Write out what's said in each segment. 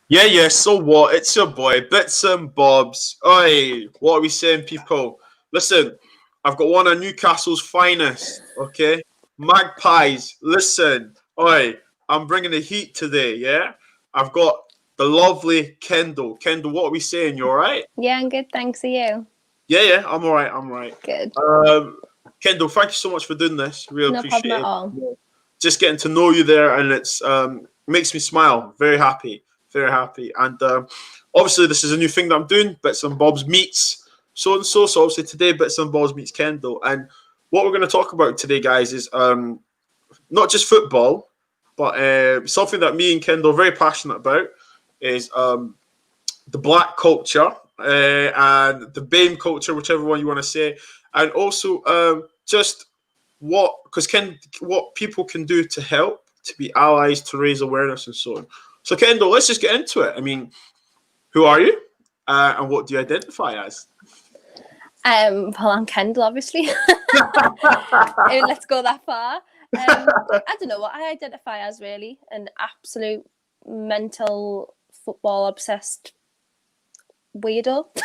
Yeah, yeah, so what? It's your boy, Bits and Bobs. Oi, what are we saying, people? Listen, I've got one of Newcastle's finest, okay? Magpies, listen. Oi, I'm bringing the heat today, yeah? I've got the lovely Kendall. Kendall, what are we saying? You alright? Yeah, I'm good. Thanks. Are you? Yeah, yeah, I'm alright, I'm alright. Good. Kendall, thank you so much for doing this. Really No problem appreciate at it. all. Just getting to know you there, and it's makes me smile. Very happy, very happy. And obviously, this is a new thing that I'm doing. Bits and Bobs meets so and so. So obviously today, Bits and Bobs meets Kendall. And what we're going to talk about today, guys, is not just football, but something that me and Kendall are very passionate about is the black culture and the BAME culture, whichever one you want to say, and also just what people can do to help, to be allies, to raise awareness, and so on. So, Kendall, let's just get into it. I mean, who are you, and what do you identify as? Well, I'm Kendall, obviously. Let's go that far. I don't know what I identify as, really. An absolute mental football obsessed weirdo. If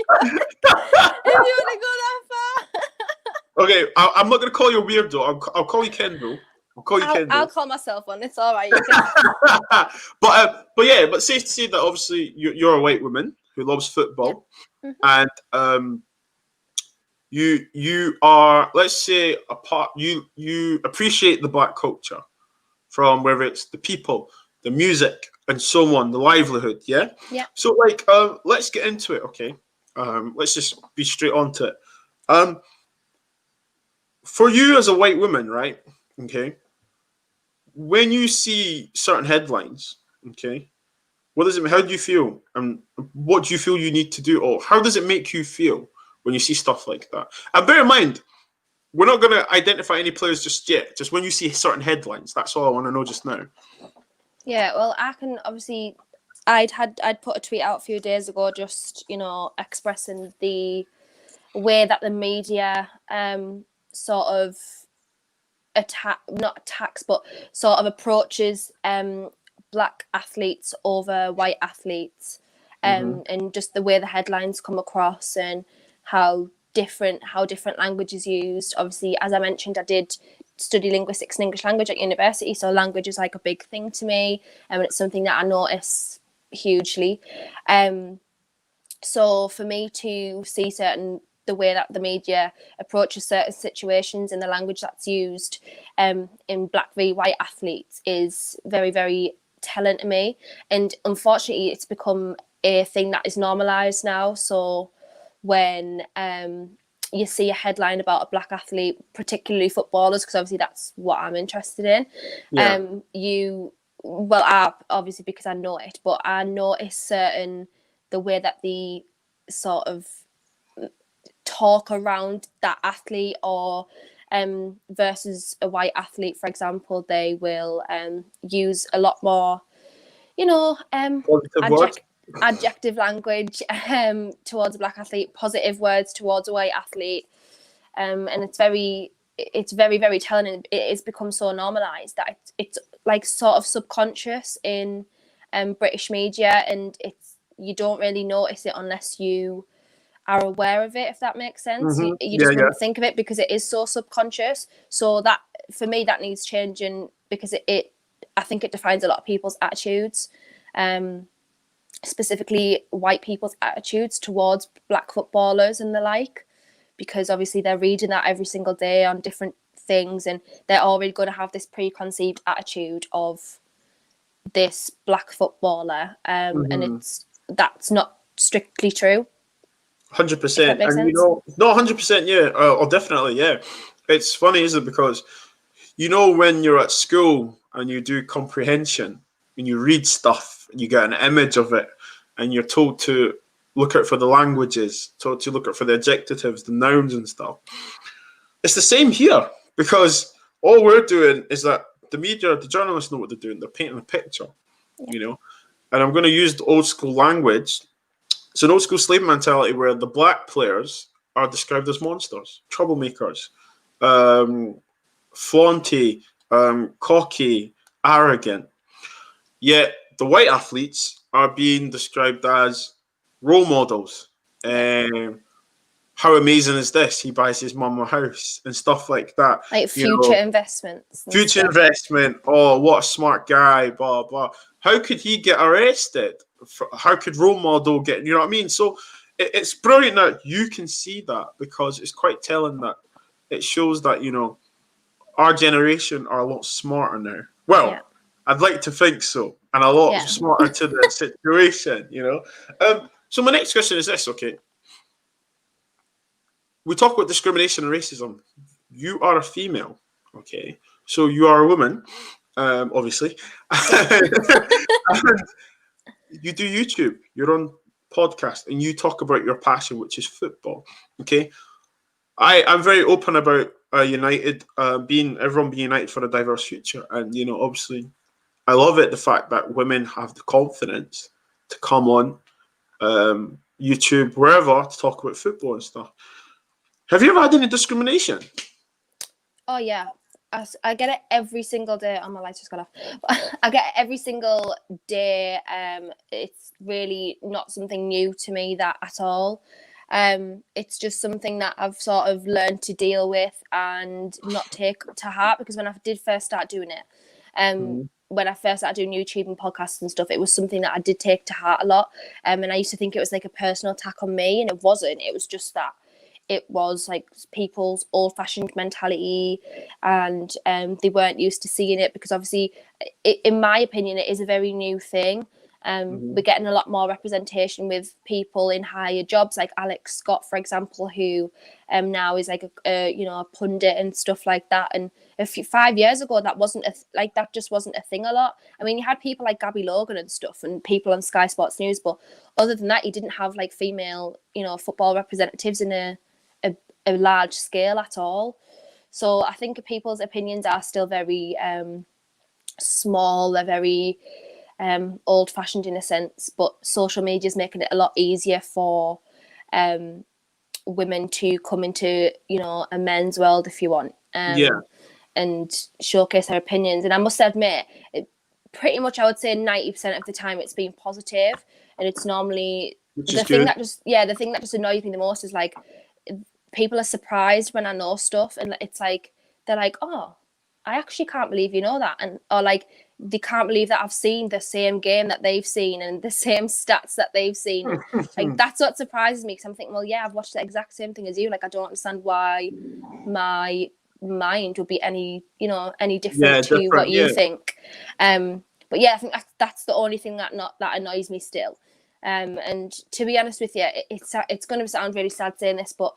you want to go that far. Okay, I'm not going to call you weirdo. I'll call you Kendall. I'll call myself one. It's all right. But safe to say that obviously you're a white woman who loves football, yeah. Mm-hmm. and you are, let's say, you appreciate the black culture from whether it's the people, the music, and so on, the livelihood. Yeah. Yeah. So let's get into it. Okay. Let's just be straight on to it. For you as a white woman, right? Okay. When you see certain headlines, okay, what does it? How do you feel? And what do you feel you need to do? Or how does it make you feel when you see stuff like that? And bear in mind, we're not going to identify any players just yet. Just when you see certain headlines, that's all I want to know just now. Yeah, well, I can obviously. I'd put a tweet out a few days ago, just expressing the way that the media sort of not attacks, but sort of approaches black athletes over white athletes, and just the way the headlines come across and how different language is used. Obviously, as I mentioned, I did study linguistics and English language at university, so language is like a big thing to me, and it's something that I notice hugely. So for me to see the way that the media approaches certain situations and the language that's used in black v white athletes is very, very telling to me. And unfortunately, it's become a thing that is normalised now. So when you see a headline about a black athlete, particularly footballers, because obviously that's what I'm interested in, I obviously, because I know it, but I notice the way that the sort of talk around that athlete, or versus a white athlete, for example, they will use a lot more, adjective language towards a black athlete, positive words towards a white athlete, and it's very, very telling. And it has become so normalised that it's like sort of subconscious in British media, and you don't really notice it unless you are aware of it, if that makes sense. You just wouldn't think of it because it is so subconscious. So that, for me, that needs changing, because I think it defines a lot of people's attitudes, specifically white people's attitudes towards black footballers and the like, because obviously they're reading that every single day on different things, and they're already going to have this preconceived attitude of this black footballer, and that's not strictly true. 100%, and no, 100%, yeah, or definitely, yeah. It's funny, isn't it? Because when you're at school and you do comprehension and you read stuff and you get an image of it, and you're told to look out for the languages, told to look out for the adjectives, the nouns and stuff. It's the same here, because all we're doing is that the media, the journalists know what they're doing. They're painting a picture, And I'm going to use the old school language. It's an old school slave mentality where the black players are described as monsters, troublemakers, flaunty, cocky, arrogant. Yet the white athletes are being described as role models. How amazing is this? He buys his mum a house and stuff like that. Like future investments. Future investment. Oh, what a smart guy, blah, blah. How could he get arrested? How could role model get, you know what I mean? So it's brilliant that you can see that, because it's quite telling that it shows that, you know, our generation are a lot smarter now. Well, I'd like to think so. And a lot smarter to the situation, you know. So my next question is this, okay? We talk about discrimination and racism. You are a female, okay? So you are a woman, obviously. And you do YouTube. You're on podcast, and you talk about your passion, which is football, okay? I'm very open about United everyone being united for a diverse future, and you know, obviously, I love it the fact that women have the confidence to come on YouTube, wherever, to talk about football and stuff. Have you ever had any discrimination? Oh yeah, I get it every single day. Oh, my lights just got off. I get it every single day. It's really not something new to me that at all. It's just something that I've sort of learned to deal with and not take to heart, because when I did first start doing it, when I first started doing YouTube and podcasts and stuff, it was something that I did take to heart a lot. And I used to think it was like a personal attack on me, and it wasn't. It was just that it was like people's old-fashioned mentality, and they weren't used to seeing it, because obviously, in my opinion, it is a very new thing. We're getting a lot more representation with people in higher jobs, like Alex Scott, for example, who now is like a pundit and stuff like that. And 5 years ago, that just wasn't a thing a lot. I mean, you had people like Gabby Logan and stuff, and people on Sky Sports News, but other than that, you didn't have like female, football representatives in a large scale at all. So I think people's opinions are still very small. They're very old-fashioned in a sense, but social media is making it a lot easier for women to come into a men's world, if you want, and showcase their opinions. And I must admit, pretty much I would say 90% of the time it's been positive, and it's normally the thing that just annoys me the most is like people are surprised when I know stuff, and it's like they're like, oh, I actually can't believe you know that, or like they can't believe that I've seen the same game that they've seen and the same stats that they've seen. Like that's what surprises me, because I'm thinking, well, yeah, I've watched the exact same thing as you. Like I don't understand why my mind would be any different to what you think. But yeah, I think that's the only thing that annoys me still. And to be honest with you, it's going to sound really sad saying this, but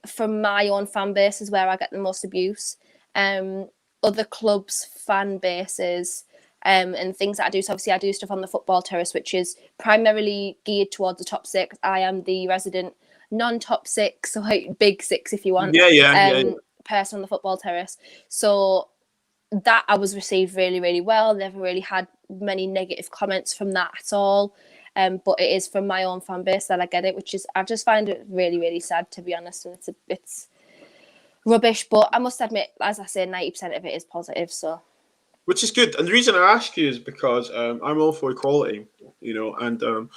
from my own fan base is where I get the most abuse. Other clubs' fan bases and things that I do. So obviously I do stuff on the football terrace, which is primarily geared towards the top six. I am the resident non-top six, so like big six if you want. Person on the football terrace. So that I was received really, really well. Never really had many negative comments from that at all. But it is from my own fan base that I get it, which is, I just find it really, really sad, to be honest. And it's rubbish, but I must admit, as I say, 90% of it is positive. So, which is good. And the reason I ask you is because I'm all for equality, and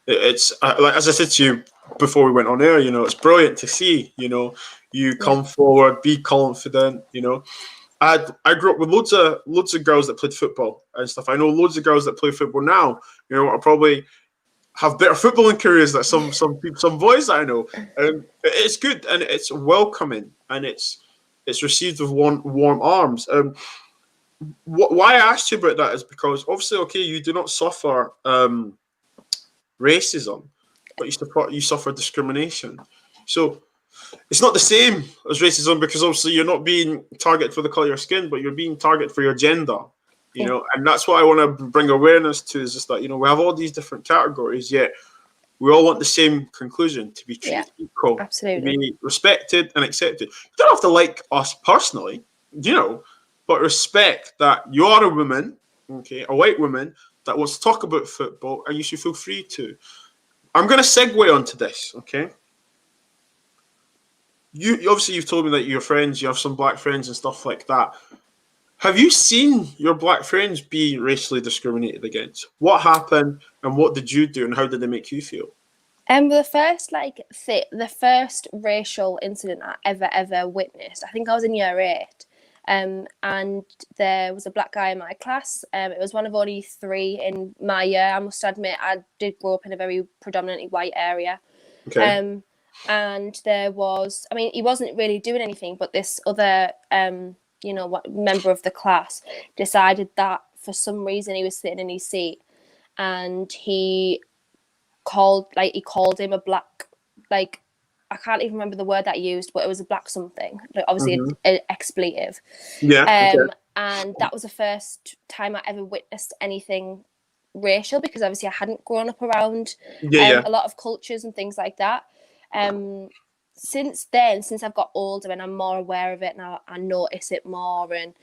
it's like, as I said to you before we went on air, it's brilliant to see, you come forward, be confident, I grew up with loads of girls that played football and stuff. I know loads of girls that play football now, are probably have better footballing careers than some boys that I know. It's good, and it's welcoming, and it's received with warm arms. Why I asked you about that is because obviously, okay, you do not suffer racism, but you suffer discrimination. So it's not the same as racism, because obviously you're not being targeted for the color of your skin, but you're being targeted for your gender. And that's what I want to bring awareness to, is just that, we have all these different categories, yet we all want the same conclusion: to be treated equal, absolutely, to be respected and accepted. You don't have to like us personally, but respect that you are a woman, okay, a white woman that wants to talk about football, and you should feel free to. I'm going to segue onto this, okay? You obviously, you've told me that your friends, you have some black friends and stuff like that. Have you seen your black friends be racially discriminated against? What happened, and what did you do, and how did they make you feel? The first the first racial incident I ever witnessed, I think I was in year 8, and there was a black guy in my class. It was one of only 3 in my year. I must admit, I did grow up in a very predominantly white area. Okay. And there was, I mean, he wasn't really doing anything, but this other, member of the class decided that for some reason he was sitting in his seat, and he called him a black, like, I can't even remember the word that he used, but it was a black something, like obviously an expletive. Yeah. Okay. And that was the first time I ever witnessed anything racial, because obviously I hadn't grown up around Yeah. a lot of cultures and things like that. Since then, since I've got older and I'm more aware of it, and I notice it more, and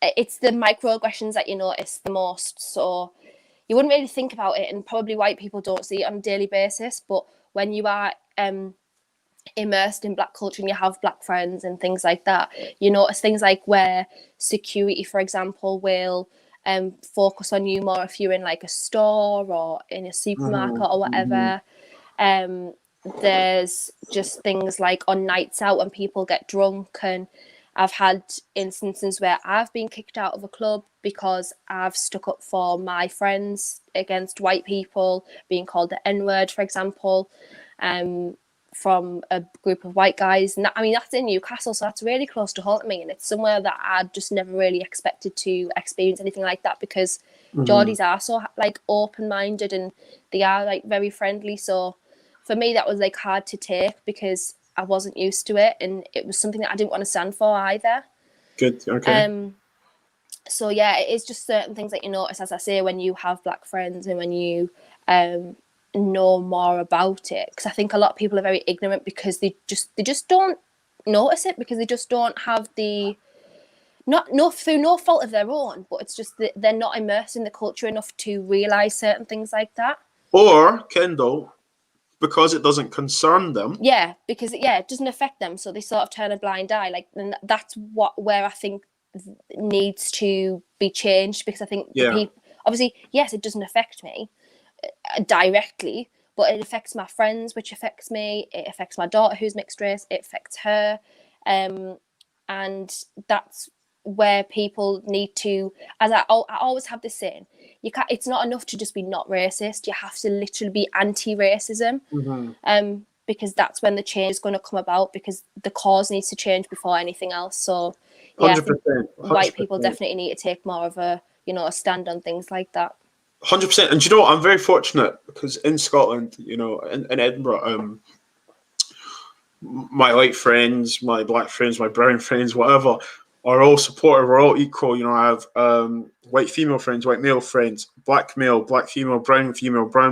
it's the microaggressions that you notice the most. So you wouldn't really think about it, and probably white people don't see it on a daily basis, but when you are immersed in black culture and you have black friends and things like that, you notice things like where security, for example, will focus on you more if you're in like a store or in a supermarket or whatever. There's just things like on nights out when people get drunk, and I've had instances where I've been kicked out of a club because I've stuck up for my friends against white people, being called the N-word, for example, from a group of white guys. And I mean, that's in Newcastle, so that's really close to home to me, and it's somewhere that I just never really expected to experience anything like that, because Geordies are so like open-minded and they are like very friendly. So for me, that was like hard to take because I wasn't used to it, and it was something that I didn't want to stand for either. Good. Okay. So yeah, it is just certain things that you notice, as I say, when you have black friends and when you know more about it. Because I think a lot of people are very ignorant because they just don't notice it, because they just don't have the through no fault of their own, but it's just that they're not immersed in the culture enough to realise certain things like that. Or Kendall, because it doesn't concern them. Yeah, because it doesn't affect them, so they sort of turn a blind eye. Like, and that's where I think needs to be changed, because I think the people, obviously, yes, it doesn't affect me directly, but it affects my friends, which affects me. It affects my daughter who's mixed race. It affects her, and that's where people need to, as I always have this saying, you can't, it's not enough to just be not racist. You have to literally be anti-racism, because that's when the change is going to come about, because the cause needs to change before anything else. So yeah, 100%, white people definitely need to take more of a stand on things like that. 100%. And you know what? I'm very fortunate because in Scotland, in Edinburgh, my white friends, my black friends, my brown friends, whatever, are all supportive. We're all equal. I have white female friends, white male friends, black male, black female, brown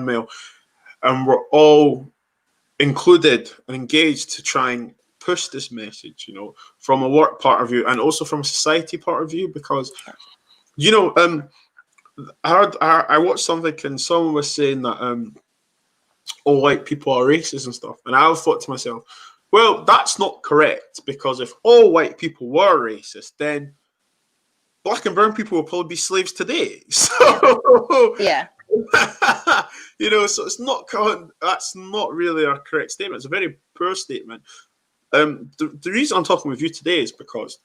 male, and we're all included and engaged to try and push this message, from a work part of view and also from a society part of view, because, I watched something and someone was saying that all white people are racist and stuff, and I thought to myself, well, that's not correct, because if all white people were racist, then black and brown people would probably be slaves today. So yeah. So it's not, that's not really a correct statement. It's a very poor statement. The reason I'm talking with you today is because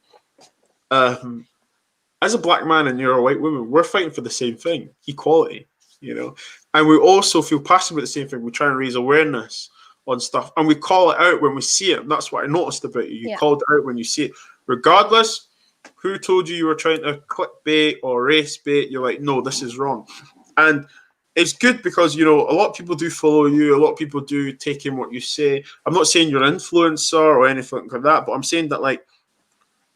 as a black man and you're a white woman, we're fighting for the same thing, equality, and we also feel passionate about the same thing. We try and raise awareness on stuff, and we call it out when we see it. And that's what I noticed about you. You called it out when you see it, regardless who told you were trying to clickbait or race bait. You're like, no, this is wrong. And it's good because, a lot of people do follow you. A lot of people do take in what you say. I'm not saying you're an influencer or anything like that, but I'm saying that, like,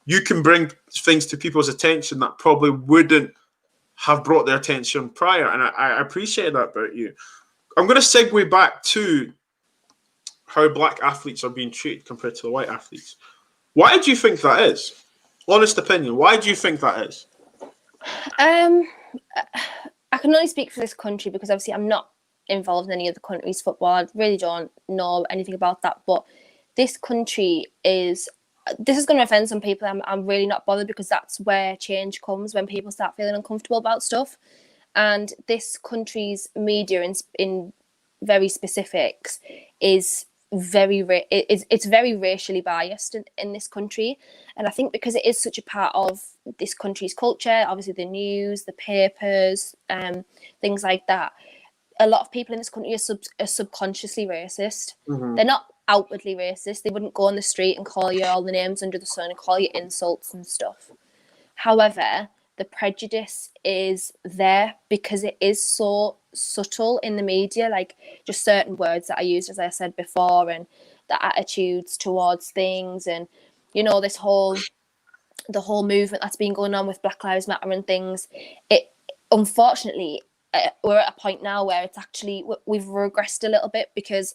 you can bring things to people's attention that probably wouldn't have brought their attention prior. And I appreciate that about you. I'm going to segue back to how black athletes are being treated compared to the white athletes. Why do you think that is? Honest opinion. Why do you think that is? I can only speak for this country because obviously I'm not involved in any of the country's football. I really don't know anything about that. But this country is this is going to offend some people. I'm really not bothered, because that's where change comes, when people start feeling uncomfortable about stuff. And this country's media, in very specifics, is it's very racially biased in this country. And I think because it is such a part of this country's culture, obviously the news, the papers, things like that, a lot of people in this country are subconsciously racist. Mm-hmm. They're not outwardly racist. They wouldn't go on the street and call you all the names under the sun and call you insults and stuff. However, the prejudice is there because it is so subtle in the media, like just certain words that I used, as I said before, and the attitudes towards things, and the whole movement that's been going on with Black Lives Matter and things. It, unfortunately, we're at a point now where it's actually, we've regressed a little bit, because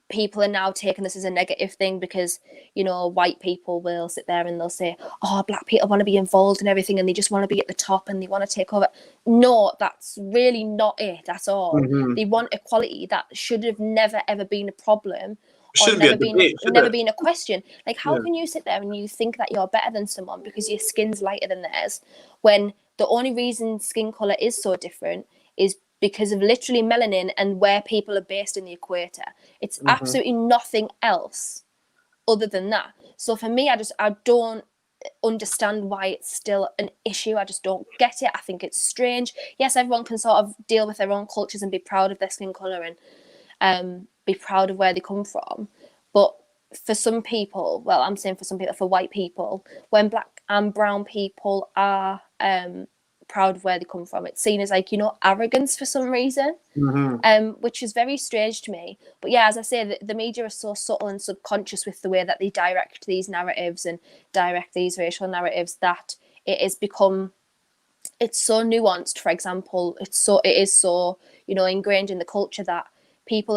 people are now taking this as a negative thing, because white people will sit there and they'll say, oh, black people want to be involved in everything and they just want to be at the top and they want to take over. No, that's really not it at all. Mm-hmm. They want equality. That should have never ever been a problem, or Shouldn't never been a question. Like, how Yeah. can you sit there and you think that you're better than someone because your skin's lighter than theirs, when the only reason skin color is so different is because of literally melanin and where people are based in the equator. It's absolutely nothing else other than that. So for me, I don't understand why it's still an issue. I just don't get it. I think it's strange. Yes, everyone can sort of deal with their own cultures and be proud of their skin color and be proud of where they come from. But for some people, well, I'm saying for some people, for white people, when black and brown people are proud of where they come from, it's seen as like, arrogance for some reason, which is very strange to me. But yeah, as I say, the media is so subtle and subconscious with the way that they direct these narratives and direct these racial narratives, that it's so nuanced. For example, it is so ingrained in the culture that people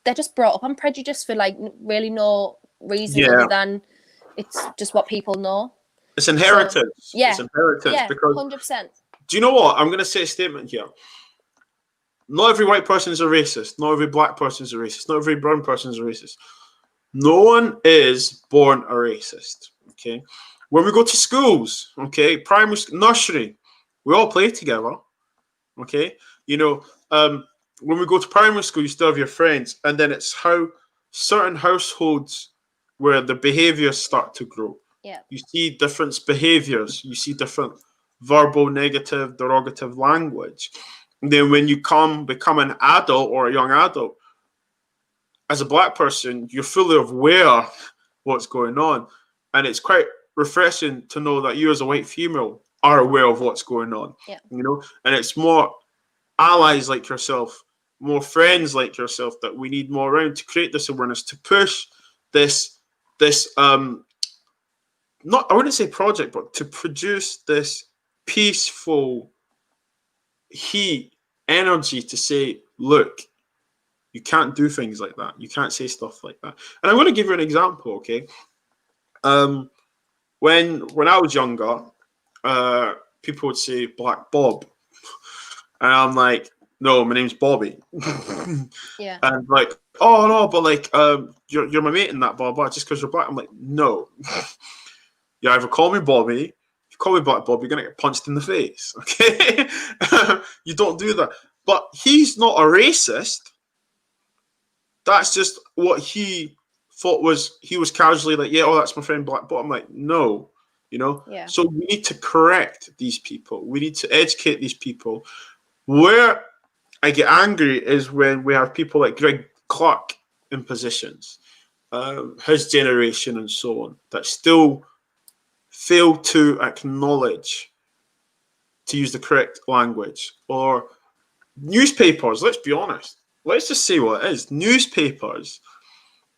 they're just brought up on prejudice for like really no reason other than it's just what people know. It's inheritance. So, yeah. It's inheritance. Yeah, because 100%. Do you know what? I'm going to say a statement here. Not every white person is a racist. Not every black person is a racist. Not every brown person is a racist. No one is born a racist. Okay. When we go to schools, okay, primary, nursery, we all play together. Okay. When we go to primary school, you still have your friends, and then it's how certain households where the behaviors start to grow. Yeah. You see different behaviors. You see different verbal, negative, derogative language. And then when you become an adult or a young adult, as a black person, you're fully aware of what's going on. And it's quite refreshing to know that you as a white female are aware of what's going on. Yeah. And it's more allies like yourself, more friends like yourself that we need more around to create this awareness, to push this not, I wouldn't say project, but to produce this peaceful heat energy to say, look, you can't do things like that. You can't say stuff like that. And I'm going to give you an example, okay? When I was younger, people would say Black Bob. And I'm like, no, my name's Bobby. Yeah. And like, oh no, but like, you're my mate in that, blah, blah, just because you're black. I'm like, no. You either call me Bobby, if you call me Black Bob, you're going to get punched in the face, okay? You don't do that. But he's not a racist. That's just what he thought he was casually like, yeah, oh, that's my friend Black Bob. I'm like, no, Yeah. So we need to correct these people. We need to educate these people. Where I get angry is when we have people like Greg Clark in positions, his generation and so on, that still fail to acknowledge, to use the correct language. Or newspapers, let's be honest. Let's just say what it is. Newspapers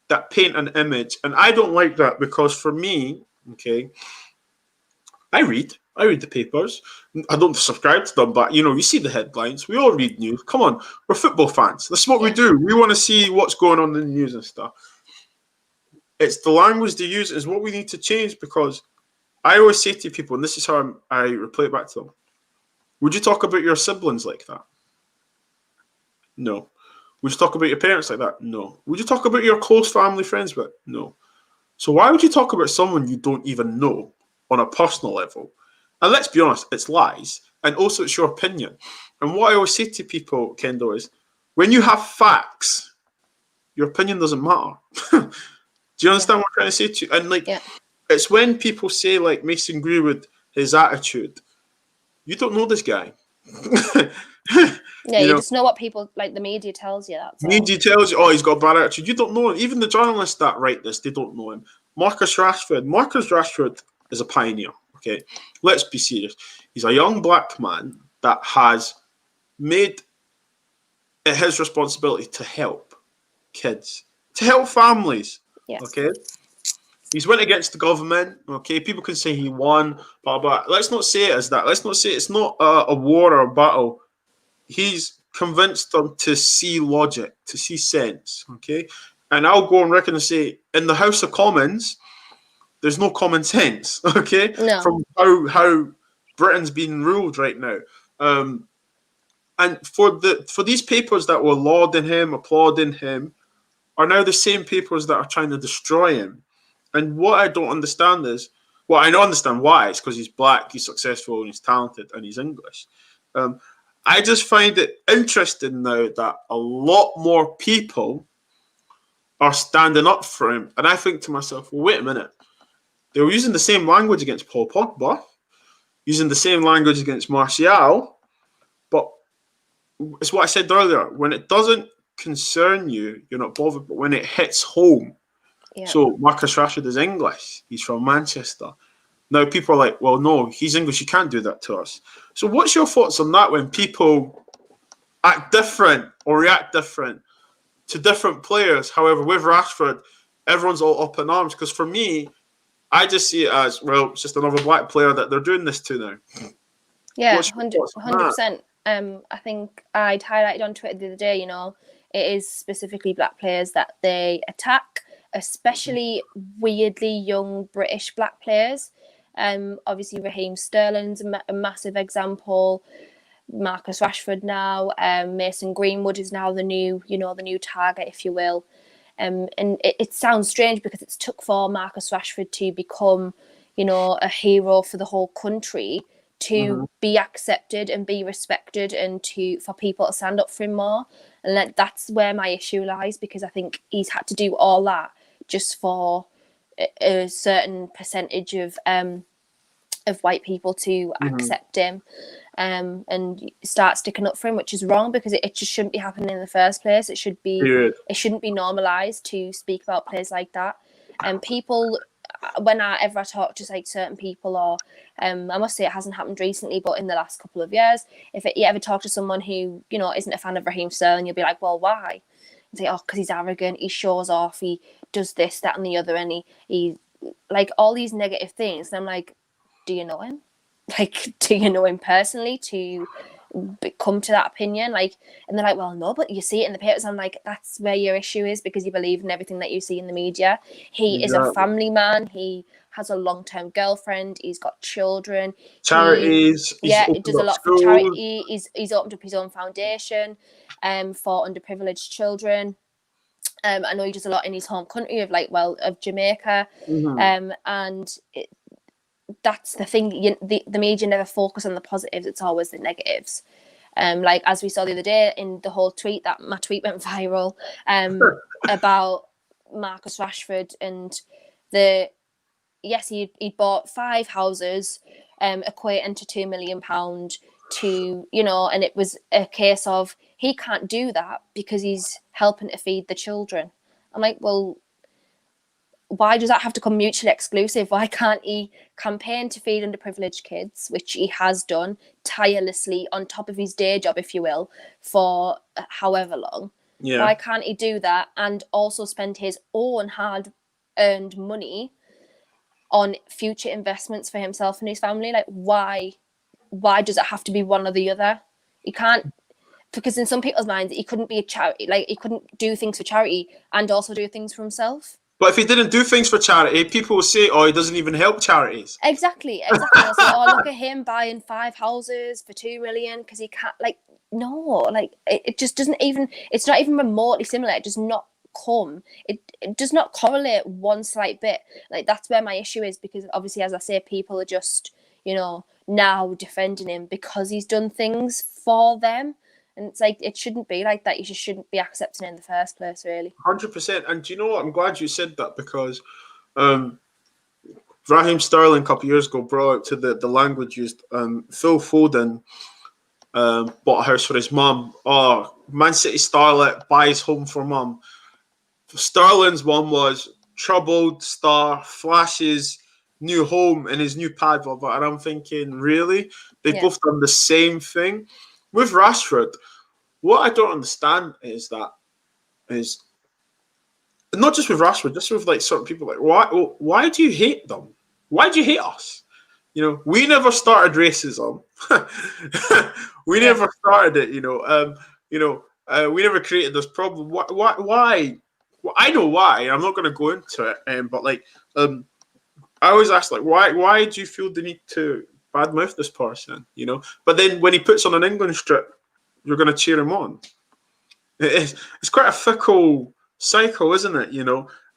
that paint an image. And I don't like that, because for me, okay, I read the papers. I don't subscribe to them, but you see the headlines. We all read news. Come on, we're football fans. This is what we do. We want to see what's going on in the news and stuff. It's the language they use is what we need to change, because I always say to people, and this is how I reply back to them, would you talk about your siblings like that? No. Would you talk about your parents like that? No. Would you talk about your close family friends with? No. So why would you talk about someone you don't even know on a personal level? And let's be honest, it's lies. And also it's your opinion. And what I always say to people, Kendall, is when you have facts, your opinion doesn't matter. Do you understand what I'm trying to say to you? And like, it's when people say like Mason Greenwood, his attitude, you don't know this guy. You just know what people, like the media tells you. That's media tells you, oh, he's got a bad attitude. You don't know him. Even the journalists that write this, they don't know him. Marcus Rashford is a pioneer. Okay, let's be serious. He's a young black man that has made it his responsibility to help kids, to help families. Yes. Okay, he's went against the government. Okay, people can say he won, blah blah. Let's not say it as that. Let's not say it's not a war or a battle. He's convinced them to see logic, to see sense. Okay, and I'll go on record and say, in the House of Commons, there's no common sense. Okay, from how Britain's being ruled right now. And for these papers that were lauding him, applauding him, are now the same papers that are trying to destroy him. And what I don't understand is, well, I don't understand why. It's because he's black, he's successful, and he's talented, and he's English. I just find it interesting now that a lot more people are standing up for him. And I think to myself, well, wait a minute. They were using the same language against Paul Pogba, using the same language against Martial, but it's what I said earlier. When it doesn't concern you, you're not bothered. But when it hits home, so Marcus Rashford is English. He's from Manchester. Now people are like, well, no, he's English. You can't do that to us. So what's your thoughts on that when people act different or react different to different players? However, with Rashford, everyone's all up in arms. Because for me, I just see it as, well, it's just another black player that they're doing this to now. Yeah, 100%. I think I'd highlighted on Twitter the other day, it is specifically black players that they attack, especially weirdly young British black players. Obviously, Raheem Sterling's a massive example. Marcus Rashford now. Mason Greenwood is now the new target, if you will. And it sounds strange because it's took for Marcus Rashford to become, a hero for the whole country, to be accepted and be respected, and for people to stand up for him more. And that's where my issue lies, because I think he's had to do all that just for a certain percentage of white people to accept him and start sticking up for him, which is wrong, because it just shouldn't be happening in the first place. It shouldn't be normalized to speak about players like that. And people, whenever I talk to like certain people, or I must say it hasn't happened recently, but in the last couple of years, you ever talk to someone who isn't a fan of Raheem Sterling, you'll be like, well, why? And say, oh, because he's arrogant, he shows off, he does this, that, and the other, and he like all these negative things. And I'm like, do you know him? Like, do you know him personally to come to that opinion? Like, and they're like, well, no, but you see it in the papers. I'm like, that's where your issue is, because you believe in everything that you see in the media. He is a family man. He has a long-term girlfriend. He's got children. Charities. He does a lot for charity. He's opened up his own foundation for underprivileged children. I know he does a lot in his home country of Jamaica. And that's the thing. The media never focus on the positives. It's always the negatives. Like as we saw the other day in the whole tweet, that my tweet went viral about Marcus Rashford, and he bought 5 houses equating to £2 million to, and it was a case of he can't do that because he's helping to feed the children. I'm like, well, why does that have to come mutually exclusive? Why can't he campaign to feed underprivileged kids, which he has done tirelessly on top of his day job, if you will, for however long? Yeah. Why can't he do that and also spend his own hard-earned money on future investments for himself and his family? Like, why does it have to be one or the other? He can't, because in some people's minds, he couldn't be a charity. Like, he couldn't do things for charity and also do things for himself. But if he didn't do things for charity, people will say, oh, he doesn't even help charities. Exactly. They'll say, oh, look at him buying 5 houses for $2 million because he can't, like, no, like, it just doesn't even, it's not even remotely similar. It does not come, it does not correlate one slight bit. Like, that's where my issue is, because obviously, as I say, people are just, now defending him because he's done things for them. And it's like, it shouldn't be like that. You just shouldn't be accepting it in the first place, really. 100%. And do you know what? I'm glad you said that, because Raheem Sterling a couple of years ago brought out to the language used. Phil Foden bought a house for his mum. Oh, Man City starlet buys home for mum. Sterling's one was troubled star, flashes, new home in his new pad. And I'm thinking, really? They've both done the same thing. With Rashford, what I don't understand is not just with Rashford, just with like certain people. Like, why do you hate them? Why do you hate us? We never started racism. We never started it. We never created this problem. Why? Well, I know why. I'm not going to go into it. But I always ask, like, why do you feel the need to badmouth this person? But then when he puts on an England strip, you're going to cheer him on. It's quite a fickle cycle, isn't it?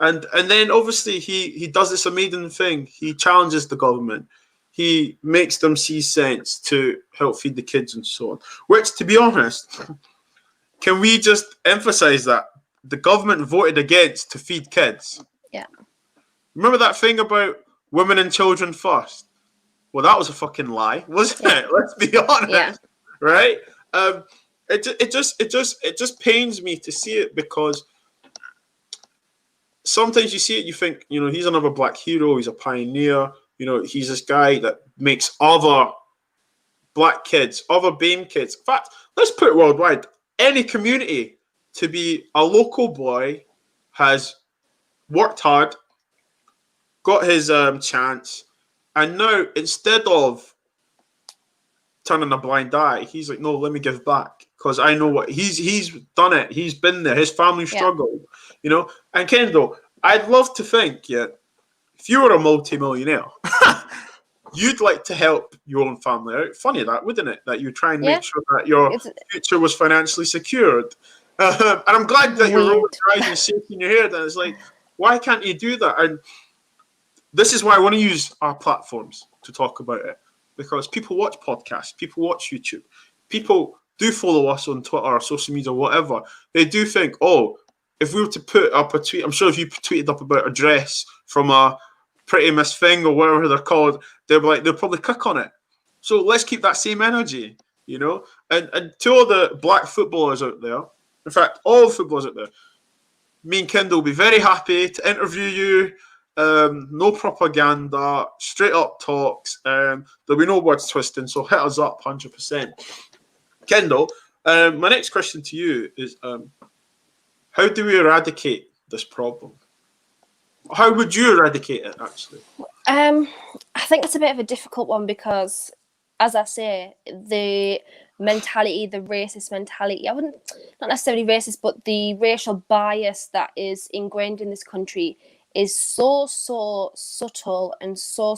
And then obviously he does this amazing thing. He challenges the government. He makes them see sense to help feed the kids and so on. Which, to be honest, can we just emphasize that the government voted against to feed kids? Yeah. Remember that thing about women and children first? Well, that was a fucking lie, wasn't it? Let's be honest, right? It just pains me to see it, because sometimes you see it, you think, he's another black hero, he's a pioneer, he's this guy that makes other black kids, other BAME kids. In fact, let's put it worldwide. Any community to be a local boy has worked hard, got his chance, and now instead of turning a blind eye, he's like, no, let me give back, because I know what he's done it. He's been there. His family struggled, And Kendall, I'd love to think, if you were a multi-millionaire, you'd like to help your own family out. Funny that, wouldn't it? That you try and make sure that your future was financially secured. And I'm glad that you're rolling your eyes and shaking your head. And it's like, why can't you do that? And this is why I want to use our platforms to talk about it, because people watch podcasts, people watch YouTube, people do follow us on Twitter or social media or whatever. They do think, if we were to put up a tweet, I'm sure if you tweeted up about a dress from a Pretty Miss Thing or whatever they're called, they'll probably click on it. So let's keep that same energy, And to all the black footballers out there, in fact, all footballers out there, me and Kendall will be very happy to interview you. No propaganda, straight up talks. There'll be no words twisting, so hit us up 100%. Kendall, my next question to you is, how do we eradicate this problem? How would you eradicate it, actually? I think it's a bit of a difficult one, because, as I say, the racist mentality, not necessarily racist, but the racial bias that is ingrained in this country is so subtle and so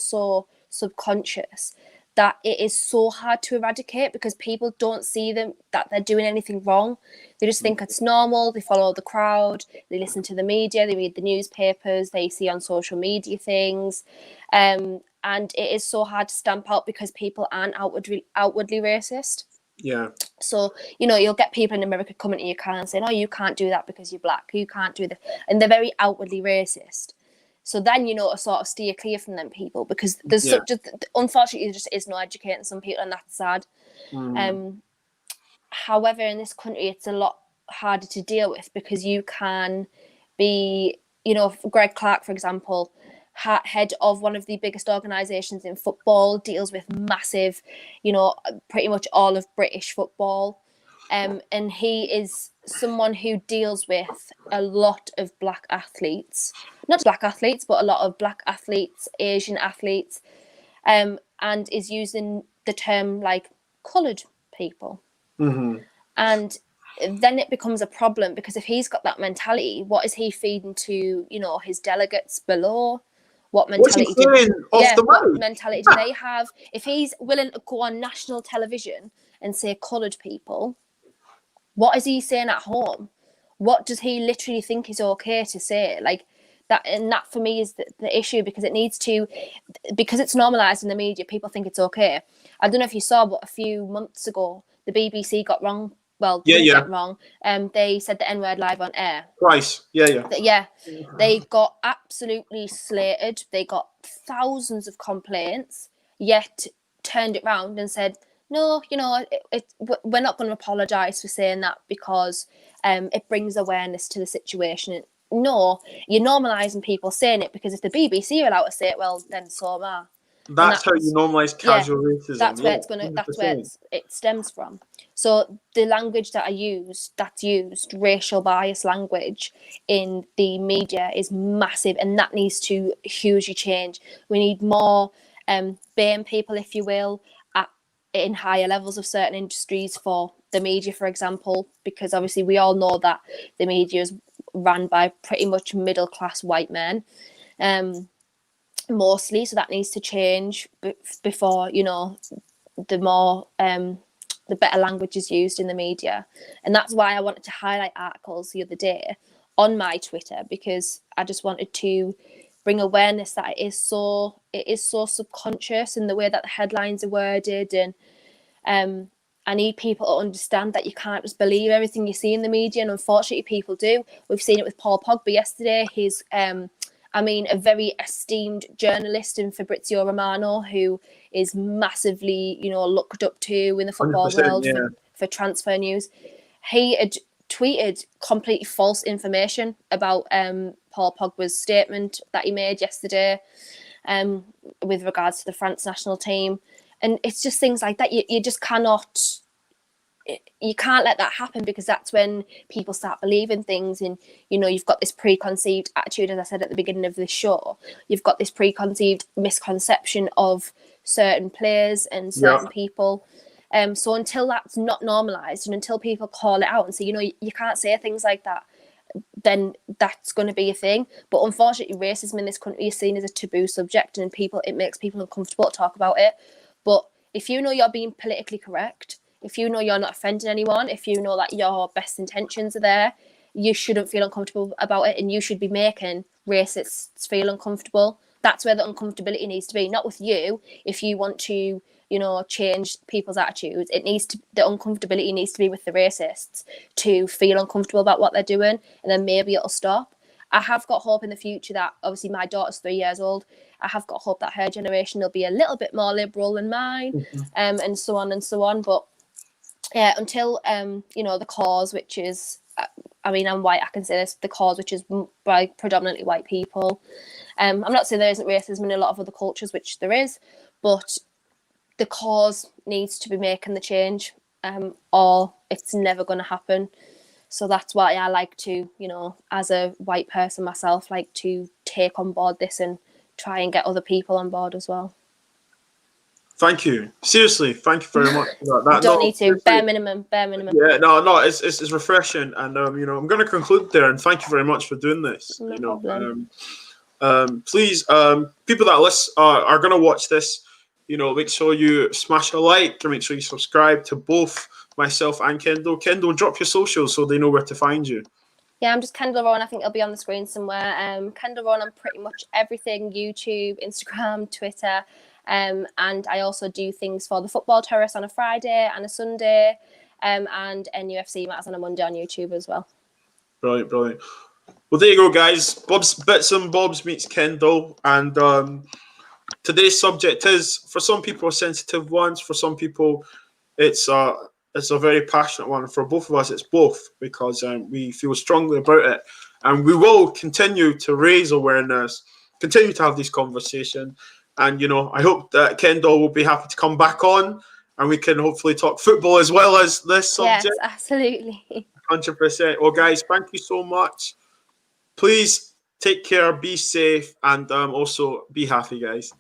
subconscious that it is so hard to eradicate, because people don't see that they're doing anything wrong. They just think it's normal. They follow the crowd. They listen to the media. They read the newspapers. They see on social media things. And it is so hard to stamp out, because people aren't outwardly racist. Yeah. So, you'll get people in America coming to your car and saying, you can't do that because you're black. You can't do that. And they're very outwardly racist. So then, to sort of steer clear from them people, because there's unfortunately, there just is no educating some people, and that's sad. However, in this country, it's a lot harder to deal with, because you can be, Greg Clark, for example, head of one of the biggest organisations in football, deals with massive, pretty much all of British football. And he is someone who deals with a lot of black athletes, not black athletes, but a lot of black athletes, Asian athletes, and is using the term like coloured people. Mm-hmm. And then it becomes a problem, because if he's got that mentality, what is he feeding to, his delegates below? What mentality mentality do they have? If he's willing to go on national television and say coloured people, what is he saying at home? what does he literally think is okay to say? Like that, and that for me is the issue, because it needs to, because it's normalised in the media, people think it's okay. I don't know if you saw, but a few months ago, the BBC got wrong. Well, they didn't get wrong. They said the N-word live on air. Twice. Yeah. They got absolutely slated. They got thousands of complaints, yet turned it round and said, no, you know, we're not going to apologise for saying that because it brings awareness to the situation. No, you're normalising people saying it, because if the BBC are allowed to say it, well, then so am I. That's how you normalise casual racism. That's where it's gonna. 100%. That's where it stems from. So the language that's used, racial bias language in the media, is massive, and that needs to hugely change. We need more BAME people, if you will, in higher levels of certain industries for the media, for example, because obviously we all know that the media is run by pretty much middle class white men. Mostly, so that needs to change before, you know, the better language is used in the media. And that's why I wanted to highlight articles the other day on my Twitter, because I just wanted to bring awareness that it is so subconscious in the way that the headlines are worded. And I need people to understand that you can't just believe everything you see in the media, and unfortunately people do. We've seen it with Paul Pogba yesterday. He's a very esteemed journalist in Fabrizio Romano, who is massively, you know, looked up to in the football world for transfer news. He had tweeted completely false information about Paul Pogba's statement that he made yesterday with regards to the France national team. And it's just things like that. You just cannot... You can't let that happen, because that's when people start believing things. And, you know, you've got this preconceived attitude, as I said at the beginning of the show. You've got this preconceived misconception of certain players and certain people. So until that's not normalised, and until people call it out and say, you know, you can't say things like that, then that's going to be a thing. But unfortunately, racism in this country is seen as a taboo subject, and it makes people uncomfortable to talk about it. But if you know you're being politically correct, if you know you're not offending anyone, if you know that your best intentions are there, you shouldn't feel uncomfortable about it, and you should be making racists feel uncomfortable. That's where the uncomfortability needs to be, not with you. If you want to, you know, change people's attitudes, the uncomfortability needs to be with the racists to feel uncomfortable about what they're doing, and then maybe it'll stop. I have got hope in the future that, obviously my daughter's 3 years old, I have got hope that her generation will be a little bit more liberal than mine, and so on and so on. But yeah, until you know, the cause, which is, I'm white, I can say this, the cause, which is by predominantly white people. I'm not saying there isn't racism in a lot of other cultures, which there is, but the cause needs to be making the change, or it's never going to happen. So that's why I like to, you know, as a white person myself, like to take on board this and try and get other people on board as well. Thank you. Seriously, thank you very much for that. Don't need to. Bare minimum. Yeah, no, it's refreshing, and you know, I'm going to conclude there, and thank you very much for doing this. No problem. Please, people that are going to watch this, you know, make sure you smash a like, and make sure you subscribe to both myself and Kendall. Kendall, drop your socials so they know where to find you. Yeah, I'm just Kendall Rowan. I think it'll be on the screen somewhere. Kendall Rowan on pretty much everything: YouTube, Instagram, Twitter. And I also do things for the Football Terrace on a Friday and a Sunday, and NUFC matters on a Monday on YouTube as well. Brilliant. Well, there you go, guys. Bitz and Bobz meets Kendall, and today's subject is, for some people, a sensitive one. For some people, it's a very passionate one. For both of us, it's both, because we feel strongly about it, and we will continue to raise awareness, continue to have these conversations. And, you know, I hope that Kendall will be happy to come back on, and we can hopefully talk football as well as this subject. Yes, absolutely. 100%. Well, guys, thank you so much. Please take care, be safe, and also be happy, guys.